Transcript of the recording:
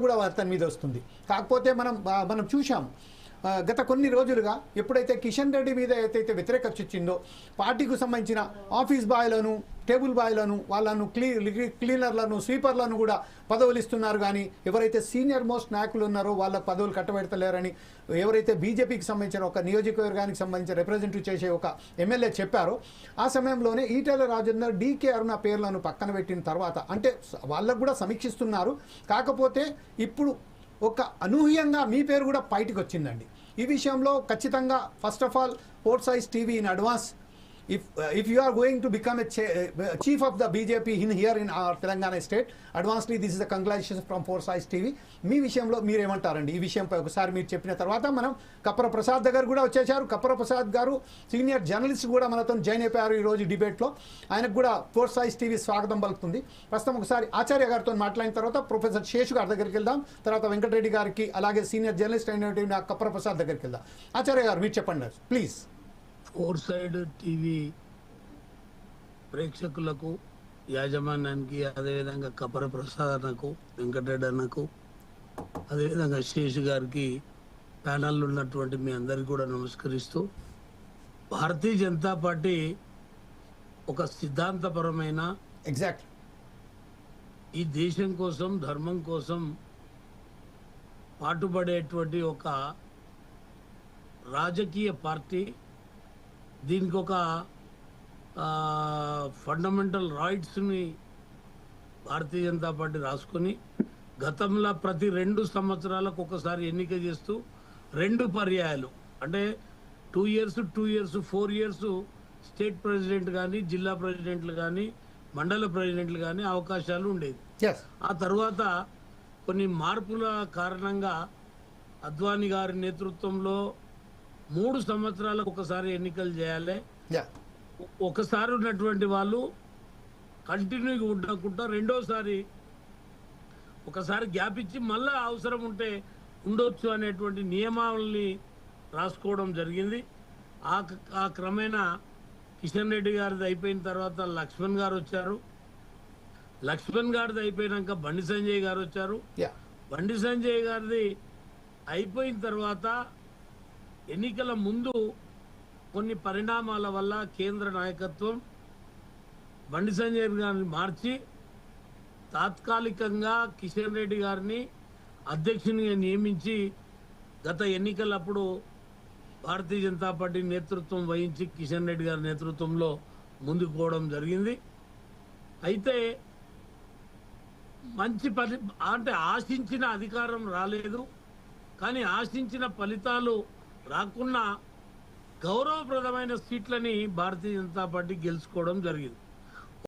కూడా అతని మీద వస్తుంది. కాకపోతే మనం చూసాం గత కొన్ని రోజులుగా ఎప్పుడైతే కిషన్ రెడ్డి మీద ఏదైతే వ్యతిరేకత వచ్చిందో పార్టీకి సంబంధించిన ఆఫీస్ బాయ్లను, టేబుల్ బాయ్లను, వాళ్ళను క్లీనర్లను, స్వీపర్లను కూడా పదవులు ఇస్తున్నారు. కానీ ఎవరైతే సీనియర్ మోస్ట్ నాయకులు ఉన్నారో వాళ్ళ పదవులు కట్టబెడతలేరని ఎవరైతే బీజేపీకి సంబంధించిన ఒక నియోజకవర్గానికి సంబంధించిన రిప్రజెంటేటివ్ చేసే ఒక ఎమ్మెల్యే చెప్పారో ఆ సమయంలోనే ఈటెల రాజేందర్, డీకే అరుణ పేర్లను పక్కన పెట్టిన తర్వాత అంటే వాళ్ళకు కూడా సమీక్షిస్తున్నారు. కాకపోతే ఇప్పుడు ఒక అనూహ్యంగా మీ పేరు కూడా బయటికి వచ్చిందండి. ఈ విషయంలో ఖచ్చితంగా first of all four size TV in advance if you are going to become a chief of the BJP here in our Telangana state, advancedly this is a congratulations from Four Sides TV. మీ విషయంలో మీరేమంటారండి? ఈ విషయంపై ఒకసారి మీరు చెప్పిన తర్వాత మనం కప్పర ప్రసాద్ దగ్గర కూడా వచ్చేసారు. కప్పర ప్రసాద్ గారు సీనియర్ జర్నలిస్ట్ కూడా మనతో జాయిన్ అయిపోయారు ఈరోజు డిబేట్లో. ఆయనకు కూడా ఫోర్ సైజ్ టీవీ స్వాగతం పలుకుతుంది. ప్రస్తుతం ఒకసారి ఆచార్య గారితో మాట్లాడిన తర్వాత ప్రొఫెసర్ శేషు గారి దగ్గరికి వెళ్దాం, తర్వాత వెంకటరెడ్డి గారికి, అలాగే సీనియర్ జర్నలిస్ట్ అయినటువంటి కప్పర ప్రసాద్ దగ్గరికి వెళ్దాం. ఆచార్య గారు మీరు చెప్పండి ప్లీజ్. ఫోర్ సైడ్ టీవీ ప్రేక్షకులకు, యాజమాన్యానికి, అదేవిధంగా కపర ప్రసాద్ అన్నకు, వెంకటరెడ్డి అన్నకు, అదేవిధంగా శేషు గారికి, ప్యానల్లో ఉన్నటువంటి మీ అందరికీ కూడా నమస్కరిస్తూ, భారతీయ జనతా పార్టీ ఒక సిద్ధాంతపరమైన ఈ దేశం కోసం, ధర్మం కోసం పాటుపడేటువంటి ఒక రాజకీయ పార్టీ. దీనికి ఒక ఫండమెంటల్ రైట్స్ని భారతీయ జనతా పార్టీ రాసుకొని గతంలో ప్రతి 2 సంవత్సరాలకు ఒకసారి ఎన్నిక చేస్తూ 2 పర్యాయాలు అంటే 2 years 4 years స్టేట్ ప్రెసిడెంట్ కానీ, జిల్లా ప్రెసిడెంట్లు కానీ, మండల ప్రెసిడెంట్లు కానీ అవకాశాలు ఉండేది. ఆ తర్వాత కొన్ని మార్పుల కారణంగా అద్వానీ గారి నేతృత్వంలో 3 సంవత్సరాలకు ఒకసారి ఎన్నికలు చేయాలి. ఒకసారి ఉన్నటువంటి వాళ్ళు కంటిన్యూగా ఉండకుండా రెండోసారి ఒకసారి గ్యాప్ ఇచ్చి మళ్ళీ అవసరం ఉంటే ఉండొచ్చు అనేటువంటి నియమావళిని రాసుకోవడం జరిగింది. ఆ క్రమేణా కిషన్ రెడ్డి గారిది అయిపోయిన తర్వాత లక్ష్మణ్ గారు వచ్చారు. లక్ష్మణ్ గారిది అయిపోయినాక బండి సంజయ్ గారు వచ్చారు. బండి సంజయ్ గారిది అయిపోయిన తర్వాత ఎన్నికల ముందు కొన్ని పరిణామాల వల్ల కేంద్ర నాయకత్వం బండి సంజయ్ గారిని మార్చి తాత్కాలికంగా కిషన్ రెడ్డి గారిని అధ్యక్షునిగా నియమించి గత ఎన్నికలప్పుడు భారతీయ జనతా పార్టీ నేతృత్వం వహించి కిషన్ రెడ్డి గారి నేతృత్వంలో ముందుకు పోవడం జరిగింది. అయితే మంచి అంటే ఆశించిన అధికారం రాలేదు, కానీ ఆశించిన ఫలితాలు రాకున్నా గౌరవప్రదమైన సీట్లని భారతీయ జనతా పార్టీ గెలుచుకోవడం జరిగింది.